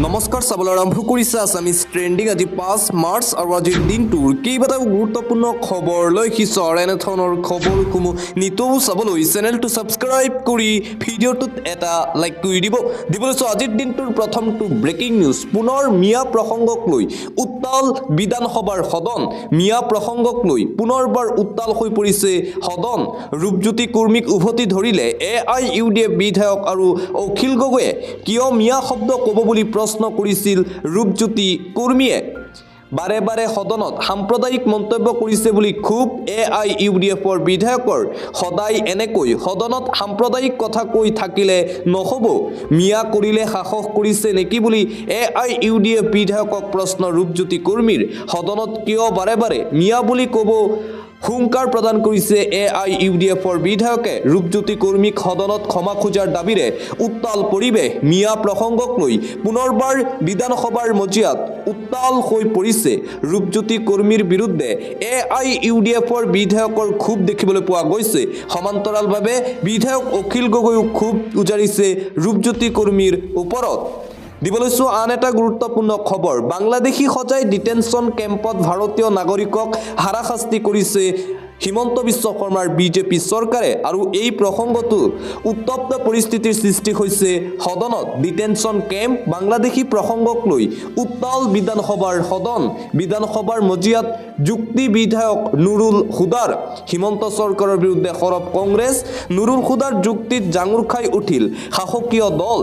নমস্কাৰ চাবলৈ আৰম্ভ কৰিছে আছামিজ ট্ৰেণ্ডিং আজি 5 মাৰ্চ আৰু আজিৰ দিনটোৰ কেইবাটাও গুৰুত্বপূৰ্ণ খবৰ লৈ সিচৰ এনেধৰণৰ খবৰসমূহ নিতৌ চাবলৈ চেনেলটো ছাবস্ক্ৰাইব কৰি ভিডিঅ'টোত এটা লাইক কৰি দিবলৈ আজিৰ দিনটোৰ প্ৰথমটো ব্ৰেকিং নিউজ পুনৰ মিয়া প্ৰসংগক লৈ উত্তাল বিধানসভাৰ সদন মিয়া প্ৰসংগক লৈ পুনৰবাৰ উত্তাল হৈ পৰিছে সদন ৰূপজ্যোতি কুৰ্মীক উভতি ধৰিলে AIUDF বিধায়ক আৰু অখিল গগৈয়ে কিয় মিয়া শব্দ ক'ব বুলি প্ৰশ্ন কৰিছিল ৰূপজ্যোতি কুৰ্মীয়ে বাৰে বাৰে সদনত সাম্প্ৰদায়িক মন্তব্য কৰিছে বুলি খুব AIUDFৰ বিধায়কৰ সদায় এনেকৈ সদনত সাম্প্ৰদায়িক কথা কৈ থাকিলে নহব মিয়া কৰিলে সাহস কৰিছে নেকি বুলি AIUDF বিধায়কক প্ৰশ্ন ৰূপজ্যোতি কুৰ্মীৰ সদনত কিয় বাৰে বাৰে মিয়া বুলি ক'ব হুংকাৰ প্ৰদান কৰিছে AIUDFৰ বিধায়কে ৰূপজ্যোতি কুৰ্মীক সদনত ক্ষমা খোজাৰ দাবীৰে উত্তাল পৰিৱেশ মিয়া প্ৰসংগক লৈ পুনৰবাৰ বিধানসভাৰ মজিয়াত উত্তাল হৈ পৰিছে ৰূপজ্যোতি কুৰ্মীৰ বিৰুদ্ধে AIUDFৰ বিধায়কৰ ক্ষোভ দেখিবলৈ পোৱা গৈছে সমান্তৰালভাৱে বিধায়ক অখিল গগৈও ক্ষোভ উজাৰিছে ৰূপজ্যোতি কুৰ্মীৰ ওপৰত দিবলৈছো আন এটা গুৰুত্বপূৰ্ণ খবৰ বাংলাদেশী সজাই ডিটেনশ্যন কেম্পত ভাৰতীয় নাগৰিকক হাৰাশাস্তি কৰিছে হিমন্ত বিশ্ব শৰ্মাৰ বিজেপি চৰকাৰে আৰু এই প্ৰসংগটো উত্তপ্ত পৰিস্থিতিৰ সৃষ্টি হৈছে সদনত ডিটেনশ্যন কেম্প বাংলাদেশী প্ৰসংগক লৈ উত্তাল বিধানসভাৰ সদন বিধানসভাৰ মজিয়াত যুক্তি বিধায়ক নুৰুল হুদাৰ হিমন্ত চৰকাৰৰ বিৰুদ্ধে সৰব কংগ্ৰেছ নুৰুল হুদাৰ যুক্তিত জাঙুৰ খাই উঠিল শাসকীয় দল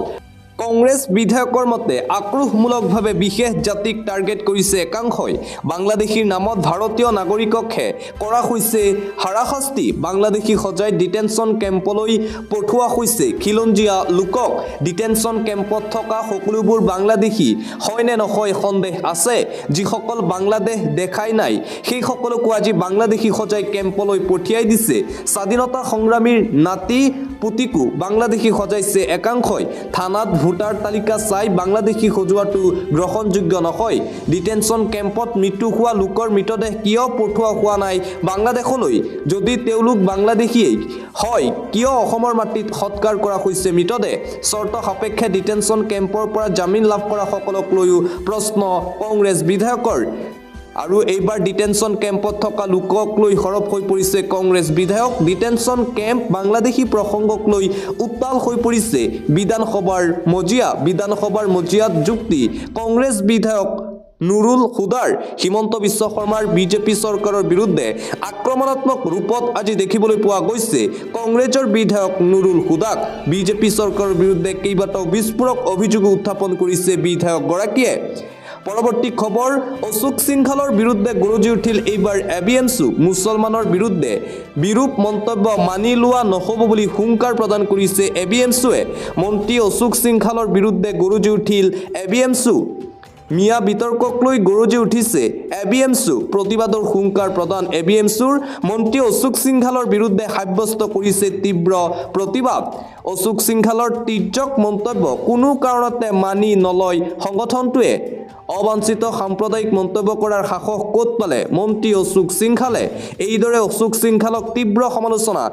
কংগ্ৰেছ বিধায়কৰ মতে আক্ৰোশমূলকভাৱে বিশেষ জাতিক টাৰ্গেট কৰিছে একাংশই বাংলাদেশীৰ নামত ভাৰতীয় নাগৰিককহে কৰা হৈছে হাৰাশাস্তি বাংলাদেশী সজাই ডিটেনশ্যন কেম্পলৈ পঠোৱা হৈছে খিলঞ্জীয়া লোকক ডিটেনশ্যন কেম্পত থকা সকলোবোৰ বাংলাদেশী হয় নে নহয় সন্দেহ আছে যিসকল বাংলাদেশ দেখাই নাই সেই সকলকো আজি বাংলাদেশী সজাই কেম্পলৈ পঠিয়াই দিছে স্বাধীনতা সংগ্ৰামীৰ নাতি পুতিকো বাংলাদেশী সজাইছে একাংশই থানাত ভোটাৰ তালিকা চাই বাংলাদেশী সজোৱাটো গ্ৰহণযোগ্য নহয় ডিটেনশ্যন কেম্পত মৃত্যু হোৱা লোকৰ মৃতদেহ কিয় পঠোৱা হোৱা নাই বাংলাদেশলৈ যদি তেওঁলোক বাংলাদেশীয়েই হয় কিয় অসমৰ মাটিত সৎকাৰ কৰা হৈছে মৃতদেহ চৰ্ত সাপেক্ষে ডিটেনশ্যন কেম্পৰ পৰা জামিন লাভ কৰা সকলক লৈও প্ৰশ্ন কংগ্ৰেছ বিধায়কৰ আৰু এইবাৰ ডিটেনশ্যন কেম্পত থকা লোকক লৈ সৰব হৈ পৰিছে কংগ্ৰেছ বিধায়ক ডিটেনশ্যন কেম্প বাংলাদেশী প্ৰসংগক লৈ উত্তাল হৈ পৰিছে বিধানসভাৰ মজিয়াত যুক্তি কংগ্ৰেছ বিধায়ক নুৰুল হুদাৰ হিমন্ত বিশ্ব শৰ্মাৰ বিজেপি চৰকাৰৰ বিৰুদ্ধে আক্ৰমণাত্মক ৰূপত আজি দেখিবলৈ পোৱা গৈছে কংগ্ৰেছৰ বিধায়ক নুৰুল হুদাক বিজেপি চৰকাৰৰ বিৰুদ্ধে কেইবাটাও বিস্ফোৰক অভিযোগ উত্থাপন কৰিছে বিধায়কগৰাকীয়ে পৰৱৰ্তী খবৰ অশোক সিংঘালৰ বিৰুদ্ধে গৰজি উঠিল এইবাৰ ABMSU মুছলমানৰ বিৰুদ্ধে বিৰূপ মন্তব্য মানি লোৱা নহ'ব বুলি হুংকাৰ প্ৰদান কৰিছে ABMSUৱে মন্ত্ৰী অশোক সিংঘালৰ বিৰুদ্ধে গৰজি উঠিল ABMSU মিয়া বিতৰ্কক লৈ গৰজি উঠিছে ABMSU প্ৰতিবাদৰ হুংকাৰ প্ৰদান ABMSUৰ মন্ত্ৰী অশোক সিংঘালৰ বিৰুদ্ধে সাব্যস্ত কৰিছে তীব্ৰ প্ৰতিবাদ অশোক সিংঘালৰ তিৰ্যক মন্তব্য কোনো কাৰণতে মানি নলয় সংগঠনটোৱে অবাঞ্ছিত সাম্প্ৰদায়িক মন্তব্য কৰাৰ সাহস ক'ত পালে মন্ত্ৰী অশোক সিংঘালে এইদৰে অশোক সিংঘালক তীব্ৰ সমালোচনা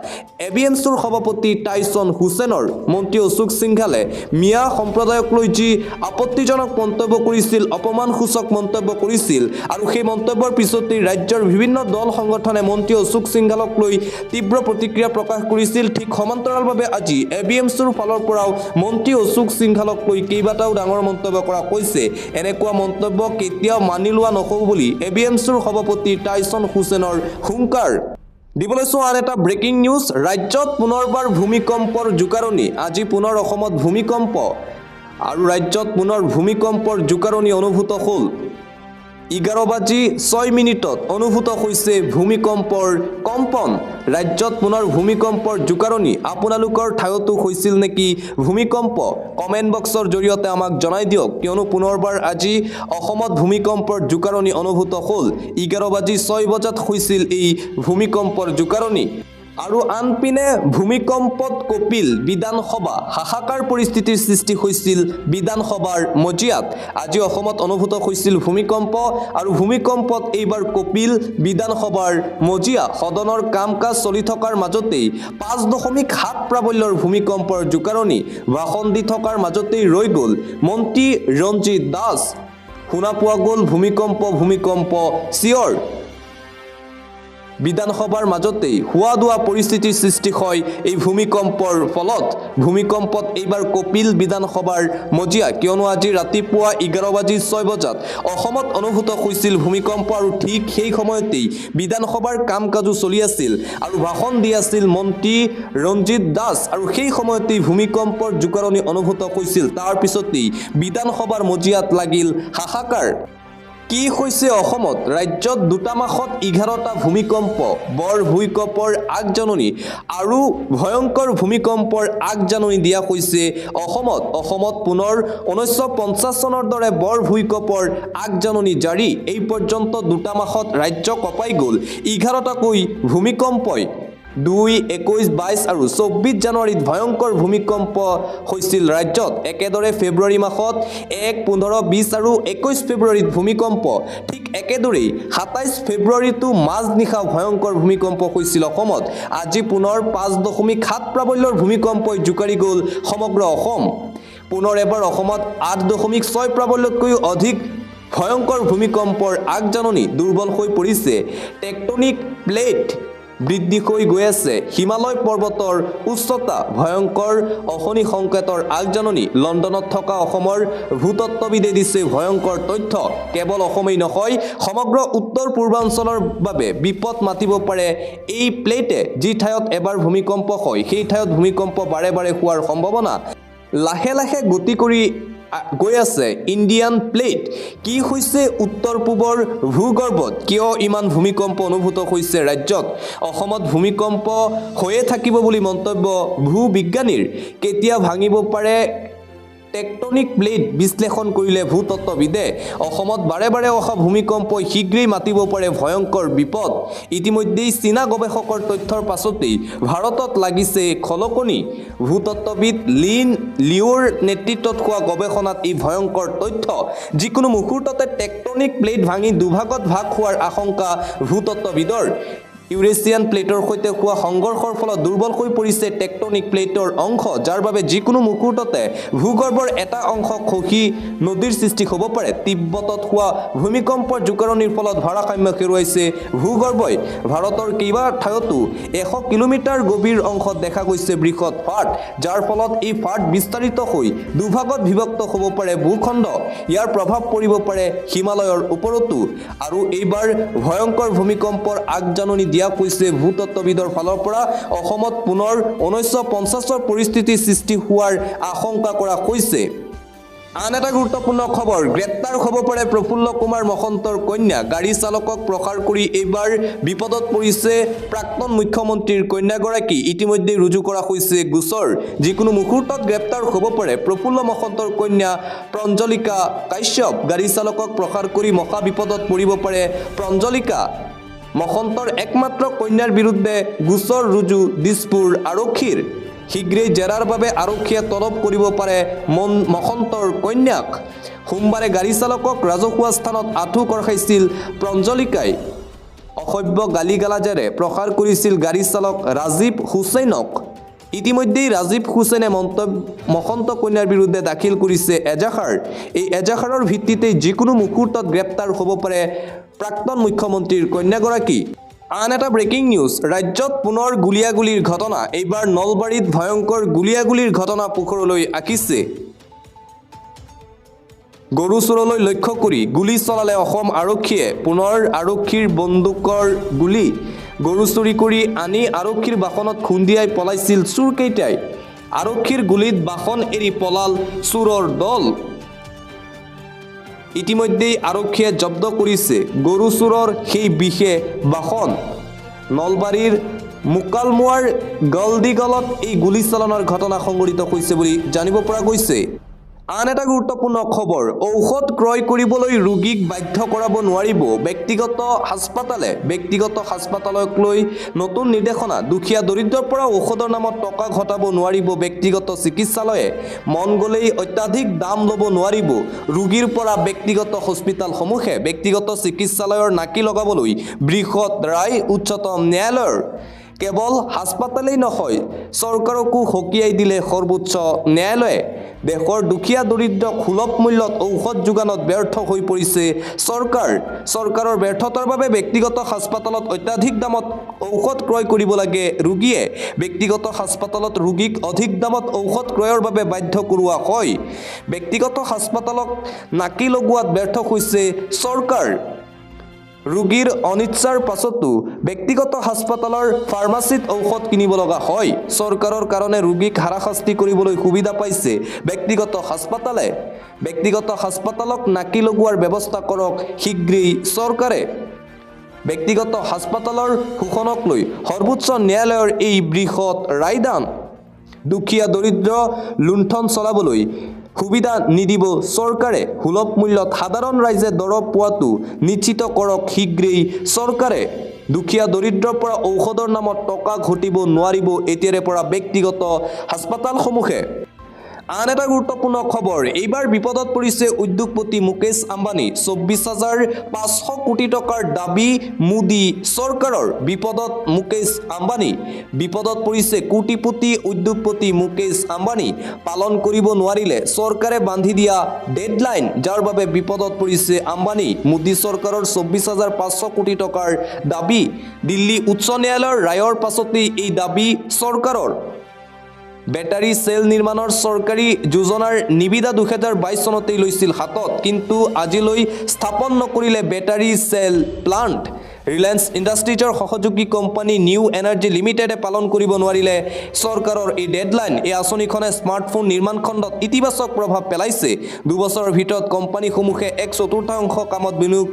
ABMSUৰ সভাপতি টাইছন হুছেইনৰ মন্ত্ৰী অশোক সিংঘালে মিয়া সম্প্ৰদায়ক লৈ যি আপত্তিজনক মন্তব্য কৰিছিল অপমানসূচক মন্তব্য কৰিছিল আৰু সেই মন্তব্যৰ পিছতেই ৰাজ্যৰ বিভিন্ন দল সংগঠনে মন্ত্ৰী অশোক সিংঘালক লৈ তীব্ৰ প্ৰতিক্ৰিয়া প্ৰকাশ কৰিছিল ঠিক সমান্তৰালভাৱে আজি ABMSUৰ ফালৰ পৰাও মন্ত্ৰী অশোক সিংঘালক লৈ কেইবাটাও ডাঙৰ মন্তব্য কৰা হৈছে এনেকুৱা মন্তব্য কেতিয়াও মানি লোৱা নহ'ব বুলি ABMSUৰ সভাপতি টাইছন হুছেইনৰ হুংকাৰ দিবলৈছো আন এটা ব্ৰেকিং নিউজ ৰাজ্যত পুনৰবাৰ ভূমিকম্পৰ জোকাৰণি আজি পুনৰ অসমত ভূমিকম্প আৰু ৰাজ্যত পুনৰ ভূমিকম্পৰ জোকাৰণি অনুভূত হ'ল 11:06 অনুভূত হৈছে ভূমিকম্পৰ কম্পন ৰাজ্যত পুনৰ ভূমিকম্পৰ জোকাৰণি আপোনালোকৰ ঠাইতো হৈছিল নেকি ভূমিকম্প কমেন্ট বক্সৰ জৰিয়তে আমাক জনাই দিয়ক কিয়নো পুনৰবাৰ আজি অসমত ভূমিকম্পৰ জোকাৰণি অনুভূত হ'ল 11:06 হৈছিল এই ভূমিকম্পৰ জোকাৰণি আৰু আনপিনে ভূমিকম্পত কপিল বিধানসভা হাহাকাৰ পৰিস্থিতিৰ সৃষ্টি হৈছিল বিধানসভাৰ মজিয়াত আজি অসমত অনুভূত হৈছিল ভূমিকম্প আৰু ভূমিকম্পত এইবাৰ কপিল বিধানসভাৰ মজিয়া সদনৰ কাম কাজ চলি থকাৰ মাজতেই 5.7 প্ৰাবল্যৰ ভূমিকম্পৰ জোকাৰণি ভাষণ দি থকাৰ মাজতেই ৰৈ গ'ল মন্ত্ৰী ৰঞ্জিত দাস শুনা পোৱা গ'ল ভূমিকম্প চিঞৰ বিধানসভাৰ মাজতেই হোৱা দোৱা পৰিস্থিতিৰ সৃষ্টি হয় এই ভূমিকম্পৰ ফলত ভূমিকম্পত এইবাৰ কপিল বিধানসভাৰ মজিয়া কিয়নো আজি ৰাতিপুৱা 11:06 বজাত অসমত অনুভূত হৈছিল ভূমিকম্প আৰু ঠিক সেই সময়তেই বিধানসভাৰ কাম কাজো চলি আছিল আৰু ভাষণ দি আছিল মন্ত্ৰী ৰঞ্জিত দাস আৰু সেই সময়তেই ভূমিকম্পৰ জোকাৰণি অনুভূত হৈছিল তাৰ পিছতেই বিধানসভাৰ মজিয়াত লাগিল হাহাকাৰ কি হৈছে অসমত ৰাজ্যত দুটা মাহত 11টা ভূমিকম্প বৰ ভূমিকম্পৰ আগজাননী আৰু ভয়ংকৰ ভূমিকম্পৰ আগজাননী দিয়া হৈছে অসমত পুনৰ 1950 চনৰ দৰে বৰ ভূমিকম্পৰ আগজাননী জাৰি এই পৰ্যন্ত দুটা মাহত ৰাজ্য কঁপাই গ'ল 11টাকৈ ভূমিকম্পই 2, 21, 22 আৰু 24 জানুৱাৰীত ভয়ংকৰ ভূমিকম্প হৈছিল ৰাজ্যত একেদৰে ফেব্ৰুৱাৰী মাহত 1, 15, 20 আৰু 21 ফেব্ৰুৱাৰীত ভূমিকম্প ঠিক একেদৰেই 27 ফেব্ৰুৱাৰীতো মাজনিশা ভয়ংকৰ ভূমিকম্প হৈছিল অসমত আজি পুনৰ 5.7 প্ৰাবল্যৰ ভূমিকম্পই জোকাৰি গ'ল সমগ্ৰ অসম পুনৰ এবাৰ অসমত 8.6 প্ৰাবল্যতকৈও অধিক ভয়ংকৰ ভূমিকম্পৰ আগজাননী দুৰ্বল হৈ পৰিছে টেকটনিক প্লেট বৃদ্ধি হৈ গৈ আছে হিমালয় পৰ্বতৰ উচ্চতা ভয়ংকৰ অশনি সংকেতৰ আগজাননী লণ্ডনত থকা অসমৰ ভূতত্ত্ববিদে দিছে ভয়ংকৰ তথ্য কেৱল অসমেই নহয় সমগ্ৰ উত্তৰ পূৰ্বাঞ্চলৰ বাবে বিপদ মাতিব পাৰে এই প্লেটে যি ঠাইত এবাৰ ভূমিকম্প হয় সেই ঠাইত ভূমিকম্প বাৰে বাৰে হোৱাৰ সম্ভাৱনা লাহে লাহে গতি কৰি গৈ আছে ইণ্ডিয়ান প্লেট কি হৈছে উত্তৰ পূবৰ ভূগৰ্ভত কিয় ইমান ভূমিকম্প অনুভূত হৈছে ৰাজ্যত অসমত ভূমিকম্প হৈয়ে থাকিব বুলি মন্তব্য ভূবিজ্ঞানীৰ কেতিয়া ভাঙিব পাৰে টেকটনিক প্লেট বিশ্লেষণ কৰিলে ভূতত্ত্ববিদে অসমত বাৰে বাৰে অহা ভূমিকম্পই শীঘ্ৰেই মাতিব পাৰে ভয়ংকৰ বিপদ ইতিমধ্যেই চীনা গৱেষকৰ তথ্যৰ পাছতেই ভাৰতত লাগিছে খলকনি ভূতত্ত্ববিদ লিওৰ নেতৃত্বত হোৱা গৱেষণাত এই ভয়ংকৰ তথ্য যিকোনো মুহূৰ্ততে টেকটনিক প্লেট ভাঙি দুভাগত ভাগ হোৱাৰ আশংকা ভূতত্ত্ববিদৰ ইউৰেছিয়ান প্লেটৰ সৈতে হোৱা সংঘৰ্ষৰ ফলত দুৰ্বল হৈ পৰিছে টেকটনিক প্লেটৰ অংশ যাৰ বাবে যিকোনো মুহূৰ্ততে ভূগৰ্ভৰ এটা অংশ খহি নদীৰ সৃষ্টি হ'ব পাৰে তিব্বতত হোৱা ভূমিকম্পৰ জোকাৰণিৰ ফলত ভাৰসাম্য হেৰুৱাইছে ভূগৰ্ভই ভাৰতৰ কেইবা ঠাইতো 100 কিলোমিটাৰ গভীৰ অংশত দেখা গৈছে বৃহৎ ফাট যাৰ ফলত এই ফাট বিস্তাৰিত হৈ দুভাগত বিভক্ত হ'ব পাৰে ভূখণ্ড ইয়াৰ প্ৰভাৱ পৰিব পাৰে হিমালয়ৰ ওপৰতো আৰু এইবাৰ ভয়ংকৰ ভূমিকম্পৰ আগজাননী দিয়া কৈছে ভূতত্ত্ববিদৰ ফালৰ পৰা অসমত পুনৰ 1950ৰ পৰিস্থিতি সৃষ্টি হোৱাৰ আশংকা কৰা হৈছে আন এটা গুৰুত্বপূৰ্ণ খবৰ গ্ৰেপ্তাৰ হ'ব পাৰে প্ৰফুল্ল কুমাৰ মহন্তৰ কন্যা গাড়ী চালকক প্ৰহাৰ কৰি এইবাৰ বিপদত পৰিছে প্ৰাক্তন মুখ্যমন্ত্ৰীৰ কন্যাগৰাকী ইতিমধ্যে ৰুজু কৰা হৈছে গোচৰ যিকোনো মুহূৰ্তত গ্ৰেপ্তাৰ হ'ব পাৰে প্ৰফুল্ল মহন্তৰ কন্যা প্ৰঞ্জলিকা কাশ্যপ গাড়ী চালকক প্ৰহাৰ কৰি মহা বিপদত পৰিব পাৰে প্ৰঞ্জলিকা মহন্তৰ একমাত্ৰ কন্যাৰ বিৰুদ্ধে গোচৰ ৰুজু দিছপুৰ আৰক্ষীৰ শীঘ্ৰেই জেৰাৰ বাবে আৰক্ষীয়ে তলব কৰিব পাৰে মহন্তৰ কন্যাক সোমবাৰে গাড়ী চালকক ৰাজহুৱা স্থানত আঁঠু কঢ়াইছিল প্ৰঞ্জলিকাই অসভ্য গালিগালাজেৰে প্ৰহাৰ কৰিছিল গাড়ী চালক ৰাজীৱ হুছেইনক ইতিমধ্যেই ৰাজীৱ হুছেইনে মহন্ত কন্যাৰ বিৰুদ্ধে দাখিল কৰিছে এজাহাৰ এই এজাহাৰৰ ভিত্তিতে যিকোনো মুহূৰ্তত গ্ৰেপ্তাৰ হ'ব পাৰে প্ৰাক্তন মুখ্যমন্ত্ৰীৰ কন্যাগৰাকী আন এটা ব্ৰেকিং নিউজ ৰাজ্যত পুনৰ গুলিয়াগুলিৰ ঘটনা এইবাৰ নলবাৰীত ভয়ংকৰ গুলিয়াগুলিৰ ঘটনা পোহৰলৈ আহিছে গৰু চোৰলৈ লক্ষ্য কৰি গুলি চলালে অসম আৰক্ষীয়ে পুনৰ আৰক্ষীৰ বন্দুকৰ গুলি গৰু চুৰি কৰি আনি আৰক্ষীৰ বাহনত খুন্দিয়াই পলাইছিল চোৰকেইটাই আৰক্ষীৰ গুলিত বাহন এৰি পলাল চোৰৰ দল ইতিমধ্যেই আৰক্ষীয়ে জব্দ কৰিছে গৰু চোৰৰ সেই বিশেষ বাহন নলবাৰীৰ মুকালমুৱাৰ গলদিগলত এই গুলীচালনাৰ ঘটনা সংঘটিত হৈছে বুলি জানিব পৰা গৈছে আন এটা গুৰুত্বপূৰ্ণ খবৰ, ঔষধ ক্ৰয় কৰিবলৈ ৰোগীক বাধ্য কৰাব নোৱাৰিব ব্যক্তিগত হাস্পাতালে। ব্যক্তিগত হাস্পাতালক লৈ নতুন নিৰ্দেশনা, দুখীয়া দৰিদ্ৰৰ পৰা ঔষধৰ নামত টকা ঘটাব নোৱাৰিব ব্যক্তিগত চিকিৎসালয়ে। মন গ'লেই অত্যাধিক দাম ল'ব নোৱাৰিব ৰোগীৰ পৰা ব্যক্তিগত হস্পিতালসমূহে। ব্যক্তিগত চিকিৎসালয়ৰ নাকি লগাবলৈ বৃহৎ ৰায় উচ্চতম ন্যায়ালয়ৰ। কেৱল হাস্পাতালেই নহয়, চৰকাৰকো সকীয়াই দিলে সৰ্বোচ্চ ন্যায়ালয়ে। দেশৰ দুখীয়া দৰিদ্ৰক সুলভ মূল্যত ঔষধ যোগানত ব্যৰ্থ হৈ পৰিছে চৰকাৰ। চৰকাৰৰ ব্যৰ্থতাৰ বাবে ব্যক্তিগত হাস্পাতালত অত্যাধিক দামত ঔষধ ক্ৰয় কৰিব লাগে ৰোগীয়ে। ব্যক্তিগত হাস্পাতালত ৰোগীক অধিক দামত ঔষধ ক্ৰয়ৰ বাবে বাধ্য কৰোৱা হয়। ব্যক্তিগত হাস্পাতালক নাকি লগোৱাত ব্যৰ্থ হৈছে চৰকাৰ। ৰোগীৰ অনিচ্ছাৰ পাছতো ব্যক্তিগত হাস্পাতালৰ ফাৰ্মাচীত ঔষধ কিনিব লগা হয়। চৰকাৰৰ কাৰণে ৰোগীক হাৰাশাস্তি কৰিবলৈ সুবিধা পাইছে ব্যক্তিগত হাস্পাতালে। ব্যক্তিগত হাস্পাতালক নাকি লগোৱাৰ ব্যৱস্থা কৰক শীঘ্ৰেই চৰকাৰে। ব্যক্তিগত হাস্পাতালৰ শোষণক লৈ সৰ্বোচ্চ ন্যায়ালয়ৰ এই বৃহৎ ৰায়দান। দুখীয়া দৰিদ্ৰ লুণ্ঠন চলাবলৈ সুবিধা নিদিব চৰকাৰে। সুলভ মূল্যত সাধাৰণ ৰাইজে দৰৱ পোৱাটো নিশ্চিত কৰক শীঘ্ৰেই চৰকাৰে। দুখীয়া দৰিদ্ৰৰ পৰা ঔষধৰ নামত টকা ঘটিব নোৱাৰিব এতিয়াৰে পৰা ব্যক্তিগত হাস্পাতালসমূহে। আন এটা গুৰুত্বপূৰ্ণ খবৰ, এইবাৰ বিপদত পৰিছে উদ্যোগপতি মুকেশ আম্বানী। 24,500 কোটি টকাৰ দাবী মোদী চৰকাৰৰ। বিপদত মুকেশ আম্বানী। বিপদত পৰিছে কোটিপতি উদ্যোগপতি মুকেশ আম্বানী। পালন কৰিব নোৱাৰিলে চৰকাৰে বান্ধি দিয়া ডেডলাইন, যাৰ বাবে বিপদত পৰিছে আম্বানী। মোদী চৰকাৰৰ 24,500 কোটি টকাৰ দাবী। দিল্লী উচ্চ ন্যায়ালয়ৰ ৰায়ৰ পাছতেই এই দাবী চৰকাৰৰ। বেটাৰী চেল নিৰ্মাণৰ চৰকাৰী যোজনাৰ নিবিদা 2022 চনতেই লৈছিল হাতত, কিন্তু আজিলৈ স্থাপন নকৰিলে বেটাৰী চেল প্লাণ্ট। ৰিলায়েন্স ইণ্ডাষ্ট্ৰিজৰ সহযোগী কোম্পানী নিউ এনাৰ্জি লিমিটেডে পালন কৰিব নোৱাৰিলে চৰকাৰৰ এই ডেডলাইন। এই আঁচনিখনে স্মাৰ্টফোন নিৰ্মাণ খণ্ডত ইতিবাচক প্ৰভাৱ পেলাইছে। 2 বছৰৰ ভিতৰত কোম্পানীসমূহে 1/4 কামত বিনিয়োগ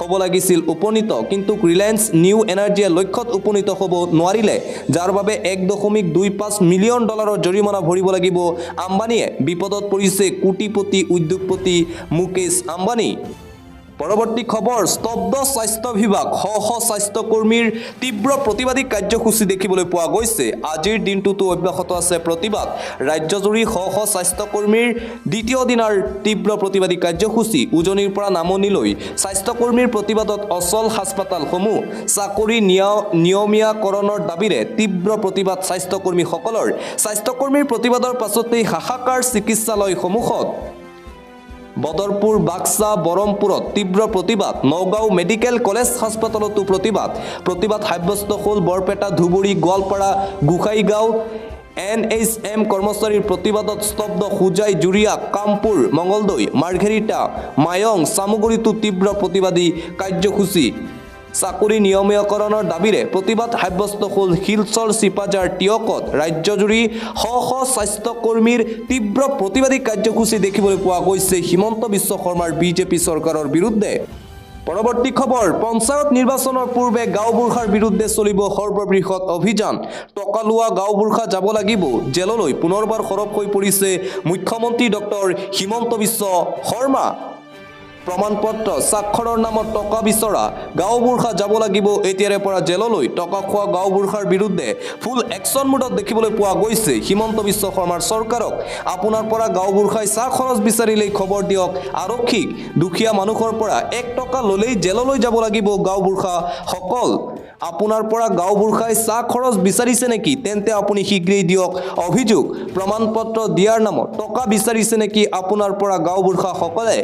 হ'ব লাগিছিল উপনীত, কিন্তু ৰিলায়েন্স নিউ এনাৰ্জিয়ে লক্ষ্যত উপনীত হ'ব নোৱাৰিলে, যাৰ বাবে $1.25 মিলিয়ন জৰিমনা ভৰিব লাগিব আম্বানীয়ে। বিপদত পৰিছে কোটিপতি উদ্যোগপতি মুকেশ আম্বানী। পৰৱৰ্তী খবৰ, স্তব্ধ স্বাস্থ্য বিভাগ। শ স্বাস্থ্যকৰ্মীৰ তীব্ৰ প্ৰতিবাদী কাৰ্যসূচী দেখিবলৈ পোৱা গৈছে। আজিৰ দিনটোতো অব্যাহত আছে প্ৰতিবাদ। ৰাজ্যজুৰি শ স্বাস্থ্যকৰ্মীৰ দ্বিতীয় দিনাৰ তীব্ৰ প্ৰতিবাদী কাৰ্যসূচী। উজনিৰ পৰা নামনিলৈ স্বাস্থ্যকৰ্মীৰ প্ৰতিবাদত অচল হাস্পাতালসমূহ। চাকৰি নিয়মীয়াকৰণৰ দাবীৰে তীব্ৰ প্ৰতিবাদ স্বাস্থ্যকৰ্মীসকলৰ। স্বাস্থ্যকৰ্মীৰ প্ৰতিবাদৰ পাছতেই হাহাকাৰ চিকিৎসালয়সমূহত। বদৰপুৰ, বাক্সা, বৰমপুৰত তীব্ৰ প্ৰতিবাদ। নগাঁও মেডিকেল কলেজ হাস্পাতালতো প্ৰতিবাদ সাব্যস্ত হ'ল বৰপেটা, ধুবুৰী, গোৱালপাৰা, গোসাইগাঁও। NHM কৰ্মচাৰীৰ প্ৰতিবাদত স্তব্ধ হোজাই, জুৰিয়া, কামপুৰ, মঙলদৈ, মাৰ্ঘেৰিটা, মায়ং, চামুগুৰিতো তীব্ৰ প্ৰতিবাদী কাৰ্যসূচী। চাকৰি নিয়মীয়াকৰণৰ দাবীৰে প্ৰতিবাদ সাব্যস্ত হ'ল শিলচৰ, চিপাঝাৰ, টিয়কত। ৰাজ্যজুৰি শ স্বাস্থ্যকৰ্মীৰ তীব্ৰ প্ৰতিবাদী কাৰ্যসূচী দেখিবলৈ পোৱা গৈছে হিমন্ত বিশ্ব শৰ্মাৰ বিজেপি চৰকাৰৰ বিৰুদ্ধে। পৰৱৰ্তী খবৰ, পঞ্চায়ত নিৰ্বাচনৰ পূৰ্বে গাঁওবুঢ়াৰ বিৰুদ্ধে চলিব সৰ্ববৃহৎ অভিযান। টকা লোৱা গাঁওবুঢ়া যাব লাগিব জেললৈ। পুনৰবাৰ সৰব হৈ পৰিছে মুখ্যমন্ত্ৰী ডক্টৰ হিমন্ত বিশ্ব শৰ্মা। প্ৰমাণপত্ৰ স্বাক্ষৰৰ নামত টকা বিচৰা গাঁওবুঢ়া যাব লাগিব এতিয়াৰে পৰা জেললৈ। টকা খোৱা গাঁওবুঢ়াৰ বিৰুদ্ধে ফুল একশ্যন মোডত দেখিবলৈ পোৱা গৈছে হিমন্ত বিশ্ব শৰ্মাৰ চৰকাৰক। আপোনাৰ পৰা গাঁওবুঢ়াই চাহ খৰচ বিচাৰিলেই খবৰ দিয়ক আৰক্ষীক। দুখীয়া মানুহৰ পৰা 1 টকা ল'লেই জেললৈ যাব লাগিব গাঁওবুঢ়াসকল। আপোনাৰ পৰা গাঁওবুঢ়াই চাহ খৰচ বিচাৰিছে নেকি? তেন্তে আপুনি শীঘ্ৰেই দিয়ক অভিযোগ। প্ৰমাণপত্ৰ দিয়াৰ নামত টকা বিচাৰিছে নেকি আপোনাৰ পৰা গাঁওবুঢ়াসকলে?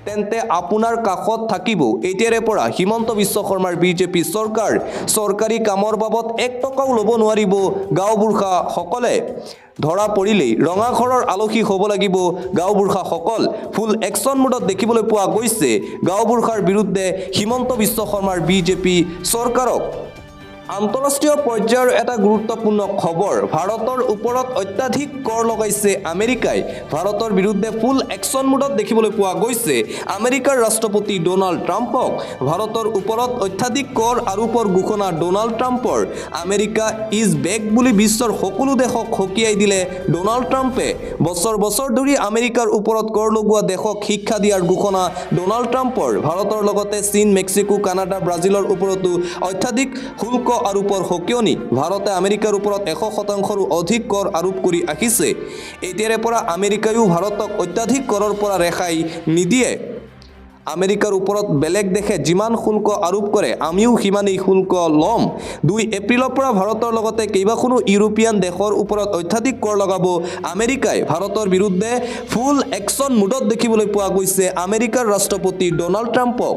তেন্তে আপোনাৰ কাষত থাকিব এতিয়াৰে পৰা হিমন্ত বিশ্ব শৰ্মাৰ বিজেপি চৰকাৰ। চৰকাৰী কামৰ বাবদ 1 টকাও ল'ব নোৱাৰিব গাঁওবুঢ়াসকলে। ধৰা পৰিলেই ৰঙাঘৰৰ আলহী হ'ব লাগিব গাঁওবুঢ়াসকল। ফুল একশ্যন মোডত দেখিবলৈ পোৱা গৈছে গাঁওবুঢ়াৰ বিৰুদ্ধে হিমন্ত বিশ্ব শৰ্মাৰ বিজেপি চৰকাৰক। আন্তঃৰাষ্ট্ৰীয় পৰ্যায়ৰ এটা গুৰুত্বপূৰ্ণ খবৰ, ভাৰতৰ ওপৰত অত্যাধিক কৰ লগাইছে আমেৰিকাই ভাৰতৰ বিৰুদ্ধে ফুল একশ্যন মোডত দেখিবলৈ পোৱা গৈছে আমেৰিকাৰ ৰাষ্ট্ৰপতি ডোনাল্ড ট্ৰাম্পক ভাৰতৰ ওপৰত অত্যাধিক কৰ আৰোপৰ ঘোষণা ডোনাল্ড ট্ৰাম্পৰ আমেৰিকা ইজ বেক বুলি বিশ্বৰ সকলো দেশক সকীয়াই দিলে ডোনাল্ড ট্ৰাম্পে বছৰ বছৰ ধৰি আমেৰিকাৰ ওপৰত কৰ লগোৱা দেশক শিক্ষা দিয়াৰ ঘোষণা ডোনাল্ড ট্ৰাম্পৰ ভাৰতৰ লগতে চীন মেক্সিকো কানাডা ব্ৰাজিলৰ ওপৰতো অত্যাধিক শুল্ক আৰোপৰ সকিয়নি ভাৰতে আমেৰিকাৰ ওপৰত 100%ৰো অধিক কৰ আৰোপ কৰি আহিছে এতিয়াৰে পৰা আমেৰিকায়ো ভাৰতক অত্যাধিক কৰৰ পৰা ৰেহাই নিদিয়ে আমেৰিকাৰ ওপৰত বেলেগ দেশে যিমান শুল্ক আৰোপ কৰে আমিও সিমানেই শুল্ক ল'ম 2 এপ্ৰিলৰ পৰা ভাৰতৰ লগতে কেইবাখনো ইউৰোপীয়ান দেশৰ ওপৰত অত্যাধিক কৰ লগাব আমেৰিকাই ভাৰতৰ বিৰুদ্ধে ফুল একশ্যন মোডত দেখিবলৈ পোৱা গৈছে আমেৰিকাৰ ৰাষ্ট্ৰপতি ডোনাল্ড ট্ৰাম্পক